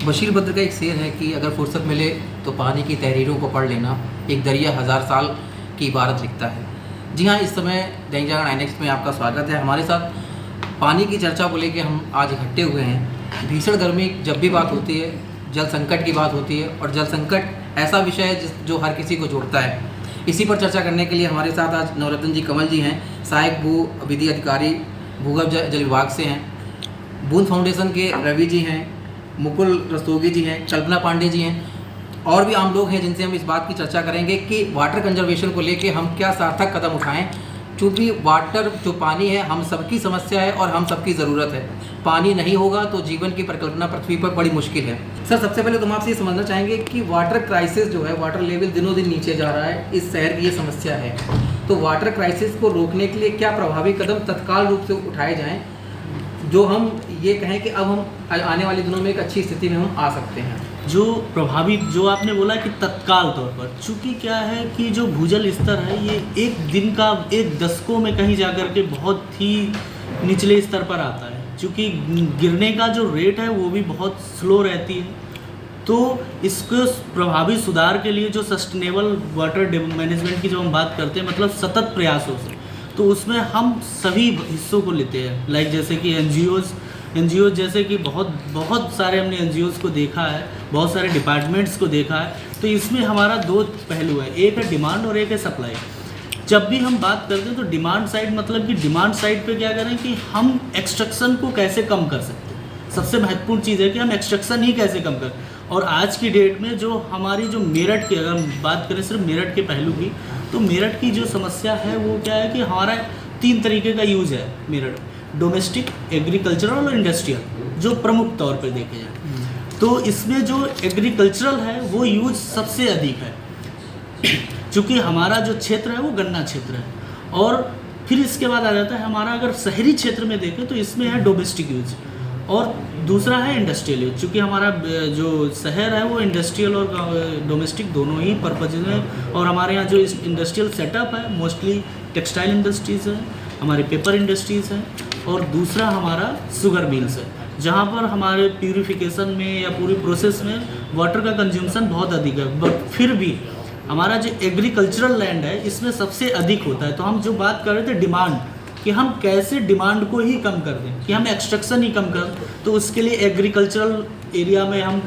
बशीर बद्र का एक शेर है कि अगर फुर्सत मिले तो पानी की तहरीरों को पढ़ लेना, एक दरिया हज़ार साल की इबारत लिखता है। जी हाँ, इस समय दैनिक जागरण आईनेक्स में आपका स्वागत है। हमारे साथ पानी की चर्चा को लेकर हम आज इकट्ठे हुए हैं। भीषण गर्मी जब भी बात होती है, जल संकट की बात होती है, और जल संकट ऐसा विषय है जो हर किसी को जोड़ता है। इसी पर चर्चा करने के लिए हमारे साथ आज नवरत्न जी कमल जी हैं, सहायक भू विधि अधिकारी भूगर्भ जल विभाग से हैं। बूंद फाउंडेशन के रवि जी हैं, मुकुल रस्तोगी जी हैं, कल्पना पांडे जी हैं, और भी आम लोग हैं जिनसे हम इस बात की चर्चा करेंगे कि वाटर कंजर्वेशन को लेके हम क्या सार्थक कदम उठाएं। चूँकि वाटर जो पानी है हम सबकी समस्या है और हम सबकी ज़रूरत है। पानी नहीं होगा तो जीवन की परिकल्पना पृथ्वी पर बड़ी मुश्किल है। सर, सबसे पहले तो हम आपसे ये समझना चाहेंगे कि वाटर क्राइसिस जो है, वाटर लेवल दिनों दिन नीचे जा रहा है, इस शहर की ये समस्या है। तो वाटर क्राइसिस को रोकने के लिए क्या प्रभावी कदम तत्काल रूप से उठाए जाएँ, जो हम ये कहें कि अब हम आने वाले दिनों में एक अच्छी स्थिति में हम आ सकते हैं? जो प्रभावी, जो आपने बोला कि तत्काल तौर पर, चूँकि क्या है कि जो भूजल स्तर है ये एक दिन का, एक दशकों में कहीं जाकर के बहुत ही निचले स्तर पर आता है। चूँकि गिरने का जो रेट है वो भी बहुत स्लो रहती है। तो इसको प्रभावी सुधार के लिए जो सस्टेनेबल वाटर मैनेजमेंट की जो हम बात करते हैं, मतलब सतत प्रयासों से, तो उसमें हम सभी हिस्सों को लेते हैं। लाइक जैसे कि एनजीओ जैसे कि बहुत सारे हमने एनजीओज़ को देखा है, बहुत सारे डिपार्टमेंट्स को देखा है। तो इसमें हमारा दो पहलू है, एक है डिमांड और एक है सप्लाई। जब भी हम बात करते हैं तो डिमांड साइड, मतलब कि डिमांड साइड पे क्या करें कि हम एक्सट्रैक्शन को कैसे कम कर सकते हैं। सबसे महत्वपूर्ण चीज़ है कि हम एक्सट्रैक्शन ही कैसे कम करें। और आज की डेट में जो हमारी जो मेरठ की, अगर हम बात करें सिर्फ मेरठ के पहलू की, तो मेरठ की जो समस्या है वो क्या है कि हमारा 3 तरीके का यूज़ है मेरठ: डोमेस्टिक, एग्रीकल्चरल और इंडस्ट्रियल, जो प्रमुख तौर पर देखे जाए। तो इसमें जो एग्रीकल्चरल है वो यूज सबसे अधिक है, क्योंकि हमारा जो क्षेत्र है वो गन्ना क्षेत्र है। और फिर इसके बाद आ जाता है हमारा, अगर शहरी क्षेत्र में देखें तो इसमें है डोमेस्टिक यूज, और दूसरा है इंडस्ट्रियल यूज। चूँकि हमारा जो शहर है वो इंडस्ट्रियल और डोमेस्टिक दोनों ही पर्पज में, और हमारे यहाँ जो इंडस्ट्रियल सेटअप है मोस्टली टेक्सटाइल इंडस्ट्रीज़ है, हमारे पेपर इंडस्ट्रीज़ हैं, और दूसरा हमारा शुगर मिल्स है, जहाँ पर हमारे प्यूरिफिकेशन में या पूरी प्रोसेस में वाटर का कंज्यूमशन बहुत अधिक है। बट फिर भी हमारा जो एग्रीकल्चरल लैंड है इसमें सबसे अधिक होता है। तो हम जो बात कर रहे थे डिमांड, कि हम कैसे डिमांड को ही कम कर दें, कि हम एक्सट्रैक्शन ही कम कर, तो उसके लिए एग्रीकल्चरल एरिया में हम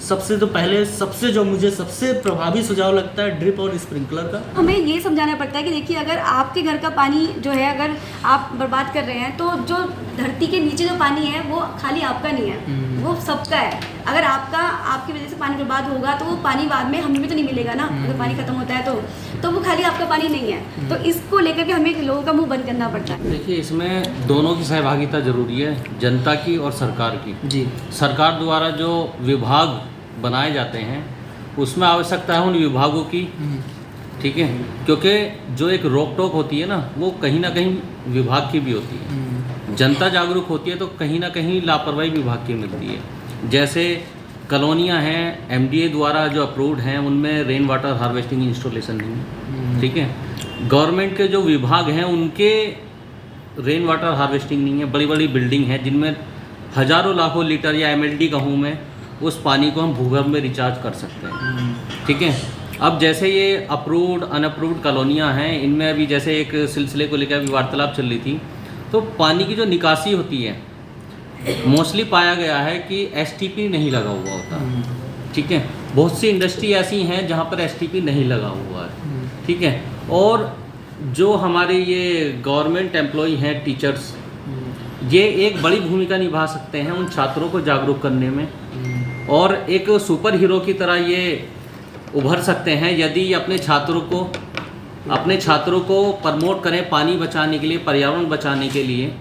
सबसे तो पहले, जो मुझे सबसे प्रभावी सुझाव लगता है, ड्रिप और स्प्रिंकलर का। हमें ये समझाना पड़ता है कि देखिए, अगर आपके घर का पानी जो है अगर आप बर्बाद कर रहे हैं, तो जो धरती के नीचे जो पानी है वो खाली आपका नहीं है, वो सबका है। अगर आपकी वजह से पानी बर्बाद होगा तो वो पानी बाद में हमें भी तो नहीं मिलेगा ना। अगर पानी खत्म होता है तो वो खाली आपका पानी नहीं है। तो इसको लेकर के हमें लोगों का मुंह बंद करना पड़ता है। देखिए, इसमें दोनों की सहभागिता जरूरी है, जनता की और सरकार की। जी, सरकार द्वारा जो विभाग बनाए जाते हैं उसमें आवश्यकता है उन विभागों की, ठीक है, क्योंकि जो एक रोक टोक होती है ना, वो कहीं ना कहीं विभाग की भी होती है। जनता जागरूक होती है तो कहीं ना कहीं लापरवाही विभाग की मिलती है। जैसे कॉलोनियाँ हैं एमडीए द्वारा जो अप्रूव्ड हैं, उनमें रेन वाटर हार्वेस्टिंग इंस्टॉलेशन नहीं है, ठीक है। गवर्नमेंट के जो विभाग हैं उनके रेन वाटर हार्वेस्टिंग नहीं है। बड़ी बड़ी बिल्डिंग है जिनमें हज़ारों लाखों लीटर, या एमएलडी कहूँ मैं, उस पानी को हम भूगर्भ में रिचार्ज कर सकते हैं, ठीक है। अब जैसे ये अप्रूव्ड अनअप्रूव्ड कॉलोनियाँ हैं, इनमें अभी जैसे एक सिलसिले को लेकर अभी वार्तालाप चल रही थी, तो पानी की जो निकासी होती है मोस्टली पाया गया है कि एसटीपी नहीं लगा हुआ होता, ठीक है। बहुत सी इंडस्ट्री ऐसी हैं जहाँ पर एसटीपी नहीं लगा हुआ है, ठीक है। और जो हमारे ये गवर्नमेंट एम्प्लॉय हैं, टीचर्स, ये एक बड़ी भूमिका निभा सकते हैं उन छात्रों को जागरूक करने में, और एक सुपर हीरो की तरह ये उभर सकते हैं यदि अपने छात्रों को प्रमोट करें पानी बचाने के लिए, पर्यावरण बचाने के लिए।